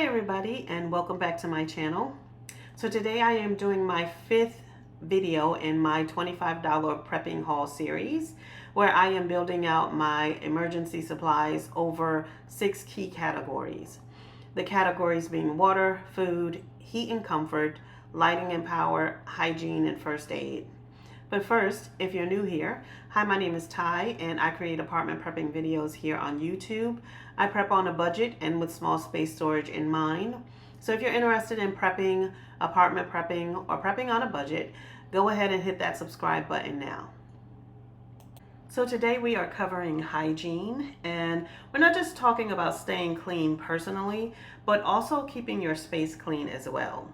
Hi everybody, and welcome back to my channel. So today I am doing my 5th video in my $25 prepping haul series, where I am building out my emergency supplies over 6 key categories. The categories being water, food, heat and comfort, lighting and power, hygiene, and first aid. But first, if you're new here, hi, my name is Ty, and I create apartment prepping videos here on YouTube. I prep on a budget and with small space storage in mind. So if you're interested in prepping, apartment prepping, or prepping on a budget, go ahead and hit that subscribe button now. So today we are covering hygiene, and we're not just talking about staying clean personally, but also keeping your space clean as well.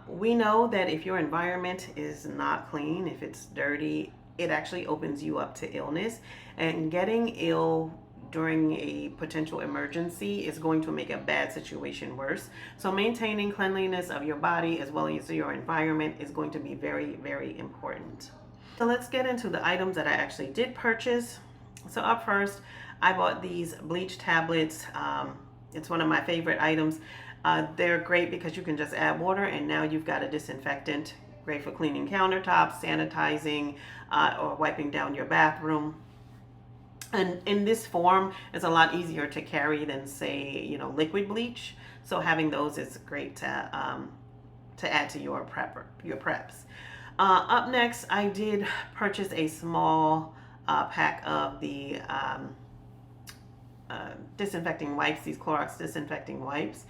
We know that if your environment is not clean, if it's dirty, it actually opens you up to illness, and getting ill during a potential emergency is going to make a bad situation worse. So maintaining cleanliness of your body as well as your environment is going to be very, very important. So let's get into the items that I actually did purchase. So up first, I bought these bleach tablets. It's one of my favorite items. They're great because you can just add water and now you've got a disinfectant. Great for cleaning countertops, sanitizing, or wiping down your bathroom. And in this form, it's a lot easier to carry than, say, liquid bleach. So having those is great to add to your preps. Up next, I did purchase a small pack of the disinfecting wipes, these Clorox disinfecting wipes.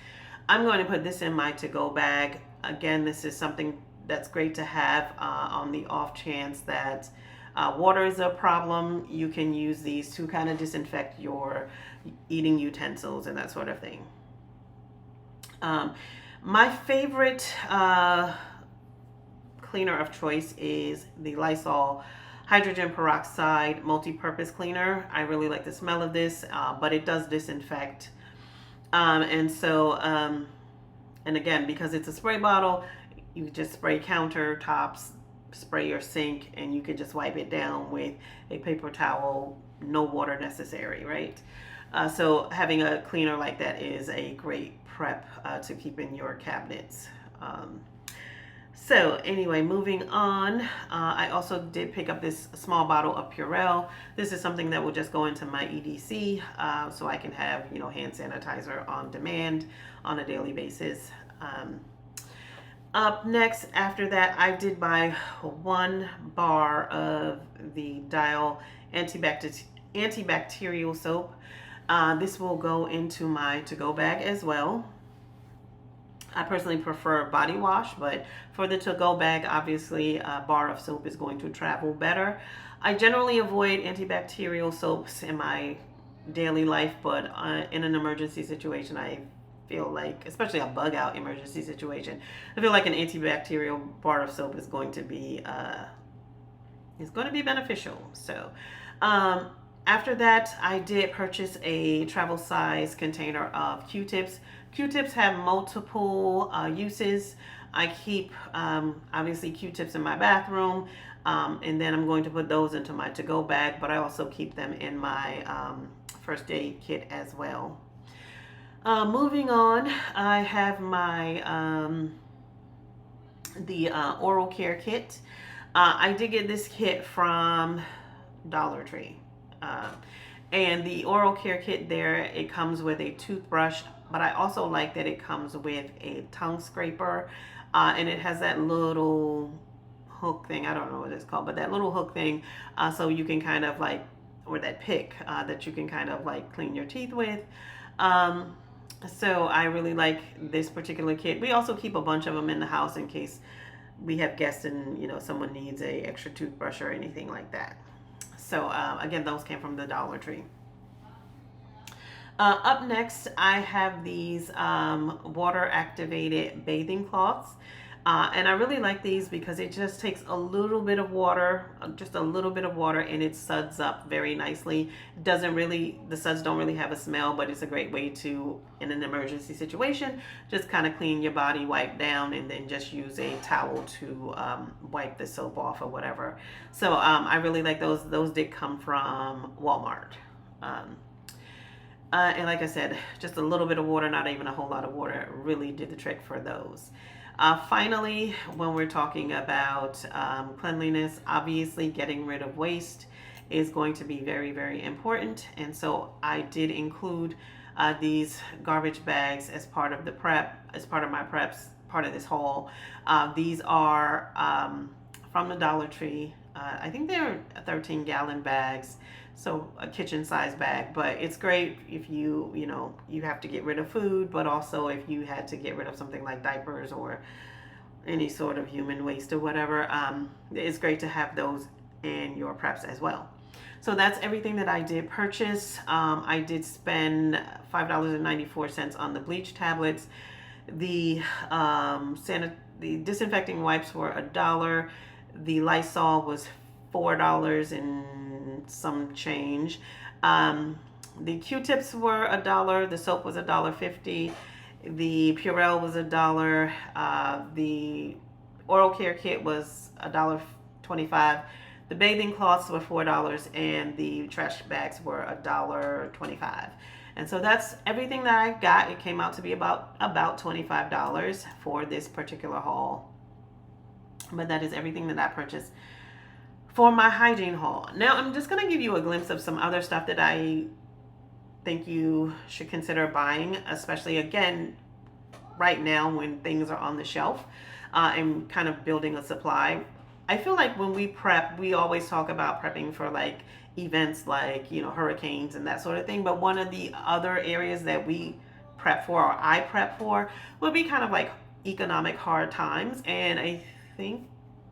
I'm going to put this in my to-go bag. Again, this is something that's great to have on the off chance that water is a problem. You can use these to kind of disinfect your eating utensils and that sort of thing. My favorite cleaner of choice is the Lysol hydrogen peroxide multi-purpose cleaner. I really like the smell of this, but it does disinfect. And again, because it's a spray bottle, you just spray countertops, spray your sink, and you can just wipe it down with a paper towel, no water necessary, right? So having a cleaner like that is a great prep to keep in your cabinets. So anyway, moving on, I also did pick up this small bottle of Purell. This is something that will just go into my EDC, so I can have, hand sanitizer on demand on a daily basis. Up next, after that, I did buy 1 bar of the Dial antibacterial soap. This will go into my to-go bag as well. I personally prefer body wash, but for the to-go bag, obviously a bar of soap is going to travel better. I generally avoid antibacterial soaps in my daily life, but in an emergency situation, I feel like, especially a bug out emergency situation, I feel like an antibacterial bar of soap is going to be beneficial. So after that, I did purchase a travel size container of Q-tips. Q-tips have multiple uses. I keep obviously Q-tips in my bathroom, and then I'm going to put those into my to-go bag, but I also keep them in my first aid kit as well. Moving on, I have my the oral care kit. I did get this kit from Dollar Tree. And the oral care kit there, it comes with a toothbrush, but I also like that it comes with a tongue scraper, and it has that little hook thing. I don't know what it's called, but that little hook thing, so you can kind of like, or that pick that you can kind of like clean your teeth with. So I really like this particular kit. We also keep a bunch of them in the house in case we have guests and someone needs a extra toothbrush or anything like that. So again, those came from the Dollar Tree. Up next, I have these water activated bathing cloths. And I really like these because it just takes a little bit of water, and it suds up very nicely. The suds don't really have a smell, but it's a great way to, in an emergency situation, just kind of clean your body, wipe down, and then just use a towel to wipe the soap off or whatever. So I really like those. Those did come from Walmart. And like I said, just a little bit of water, not even a whole lot of water, really did the trick for those. Finally, when we're talking about cleanliness, obviously getting rid of waste is going to be very, very important. And so I did include these garbage bags as part of the prep, as part of my preps, part of this haul. These are from the Dollar Tree. I think they're 13-gallon bags, so a kitchen size bag, but it's great if you have to get rid of food, but also if you had to get rid of something like diapers or any sort of human waste or whatever. It's great to have those in your preps as well. So that's everything that I did purchase. I did spend $5.94 on the bleach tablets. The the disinfecting wipes were $1. The Lysol was $4 and some change. The Q-tips were $1. The soap was $1.50. The Purell was $1. The oral care kit was $1.25. The bathing cloths were $4, and the trash bags were $1.25. And so that's everything that I got. It came out to be about $25 for this particular haul. But that is everything that I purchased for my hygiene haul. Now I'm just going to give you a glimpse of some other stuff that I think you should consider buying, especially again right now when things are on the shelf and kind of building a supply. I feel like when we prep, we always talk about prepping for like events like, hurricanes and that sort of thing. But one of the other areas that we prep for, or I prep for, would be kind of like economic hard times. And I think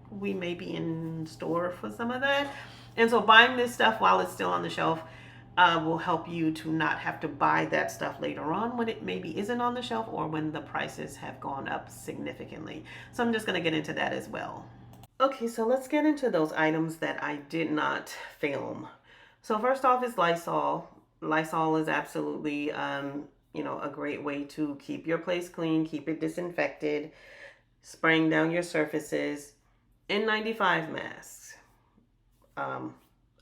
we may be in store for some of that. And so buying this stuff while it's still on the shelf will help you to not have to buy that stuff later on when it maybe isn't on the shelf or when the prices have gone up significantly. So I'm just going to get into that as well. Okay, so let's get into those items that I did not film. So first off is Lysol. Lysol is absolutely, a great way to keep your place clean, keep it disinfected, spraying down your surfaces. N95 masks. I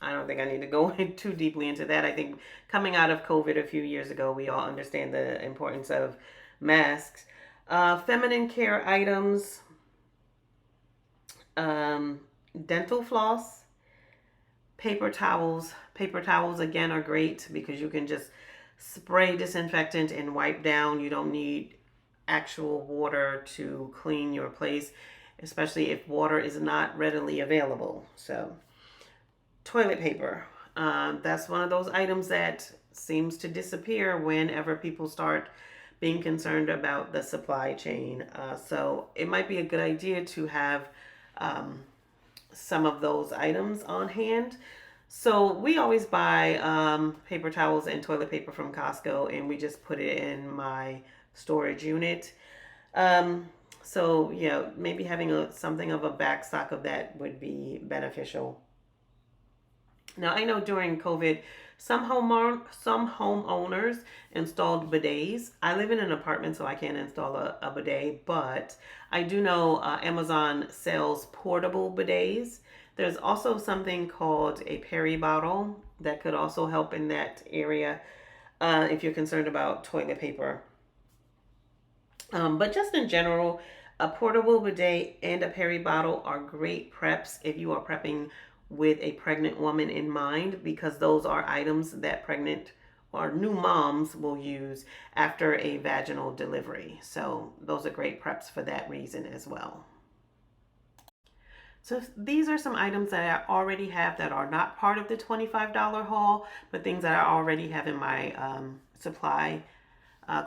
don't think I need to go too deeply into that. I think coming out of COVID a few years ago, we all understand the importance of masks. Feminine care items. Dental floss, paper towels. Paper towels again are great because you can just spray disinfectant and wipe down. You don't need actual water to clean your place, especially if water is not readily available. So toilet paper, that's one of those items that seems to disappear whenever people start being concerned about the supply chain. So it might be a good idea to have some of those items on hand. So we always buy paper towels and toilet paper from Costco, and we just put it in my storage unit. So yeah, maybe having something of a back stock of that would be beneficial. Now I know during COVID, some homeowners installed bidets. I live in an apartment, so I can't install a bidet, but I do know Amazon sells portable bidets. There's also something called a peri bottle that could also help in that area if you're concerned about toilet paper. But just in general, a portable bidet and a peri bottle are great preps if you are prepping with a pregnant woman in mind, because those are items that pregnant or new moms will use after a vaginal delivery. So those are great preps for that reason as well. So these are some items that I already have that are not part of the $25 haul, but things that I already have in my supply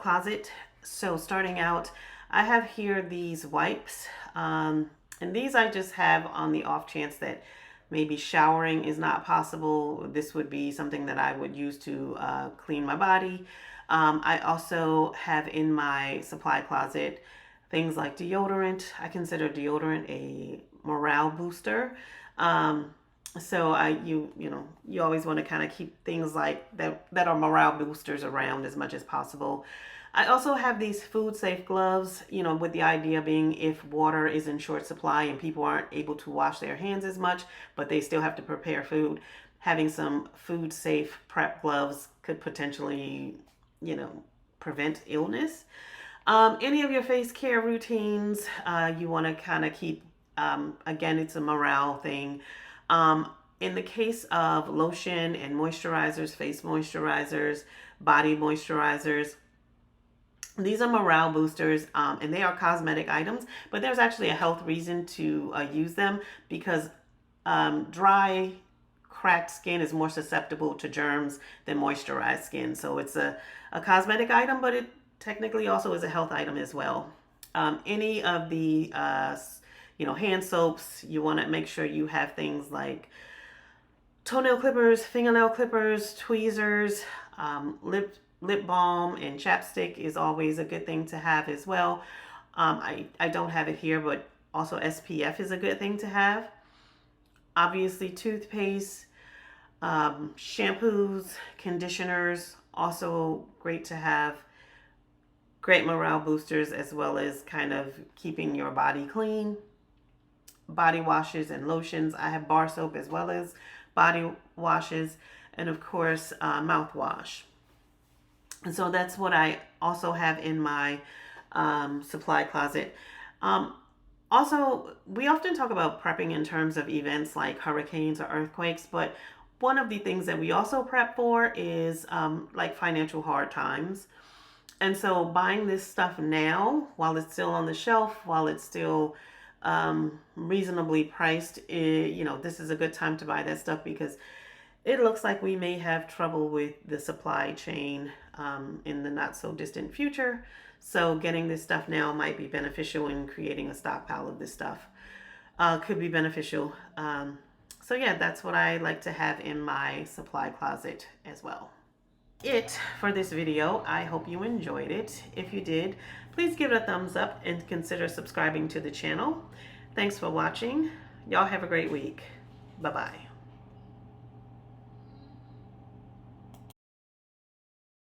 closet. So starting out, I have here these wipes, and these I just have on the off chance that maybe showering is not possible. This would be something that I would use to clean my body. I also have in my supply closet things like deodorant. I consider deodorant a morale booster. So you always want to kind of keep things like that are morale boosters around as much as possible. I also have these food safe gloves, with the idea being if water is in short supply and people aren't able to wash their hands as much, but they still have to prepare food, having some food safe prep gloves could potentially prevent illness. Any of your face care routines, you want to kind of keep, again, it's a morale thing. In the case of lotion and moisturizers, face moisturizers, body moisturizers, these are morale boosters, and they are cosmetic items, but there's actually a health reason to use them, because dry, cracked skin is more susceptible to germs than moisturized skin. So it's a cosmetic item, but it technically also is a health item as well. Any of the hand soaps, you want to make sure you have things like toenail clippers, fingernail clippers, tweezers, lip balm, and chapstick is always a good thing to have as well. I don't have it here, but also SPF is a good thing to have. Obviously, toothpaste, shampoos, conditioners, also great to have. Great morale boosters, as well as kind of keeping your body clean. Body washes and lotions. I have bar soap as well as body washes, and of course mouthwash. And so that's what I also have in my supply closet. Also, we often talk about prepping in terms of events like hurricanes or earthquakes, but one of the things that we also prep for is like financial hard times. And so buying this stuff now, while it's still on the shelf, while it's still reasonably priced, this is a good time to buy that stuff, because it looks like we may have trouble with the supply chain in the not so distant future. So getting this stuff now might be beneficial, in creating a stockpile of this stuff could be beneficial. So yeah, that's what I like to have in my supply closet as well. It for this video. I hope you enjoyed it. If you did, please give it a thumbs up and consider subscribing to the channel. Thanks for watching. Y'all have a great week. Bye-bye.